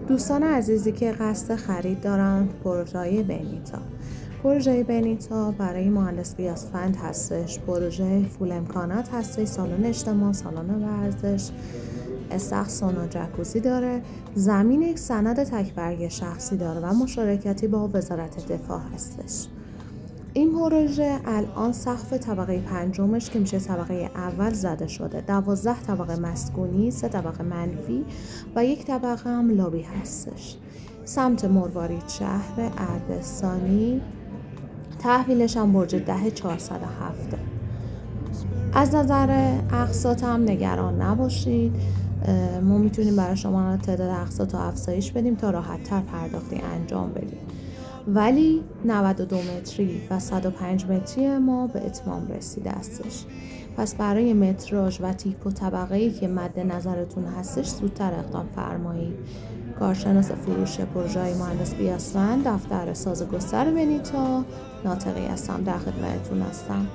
دوستان عزیزی که قصد خرید دارند پروژه بنیتا. پروژه بنیتا برای مهندس بیاسفند هستش. پروژه فول امکانات هستش. سالن اجتماع، سالن ورزش، استخر، سونا، جکوزی داره. زمین یک سند تک‌برگ شخصی داره و مشارکتی با وزارت دفاع هستش. این پروژه الان سقف طبقه پنجمش که میشه طبقه اول زده شده. 12 طبقه مسکونی، 3 طبقه منفی و 1 طبقه هم لابی هستش. سمت مروارید شهر اردستانی. تحویلش هم برج 10407. از نظر اقساط هم نگران نباشید. ما میتونیم برای شما تعداد اقساط رو افزایش بدیم تا راحت تر پرداختی انجام بدیم. ولی 92 متری و 105 متری ما به اتمام رسیده استش. پس برای متراژ و تیپ و طبقه‌ای که مد نظرتون هستش زودتر اقدام فرمایید. کارشناس فروش پروژه مهندس بیاسفند، دفتر سازگستر بنیتا، ناطقی هستم، در خدمتتون هستم.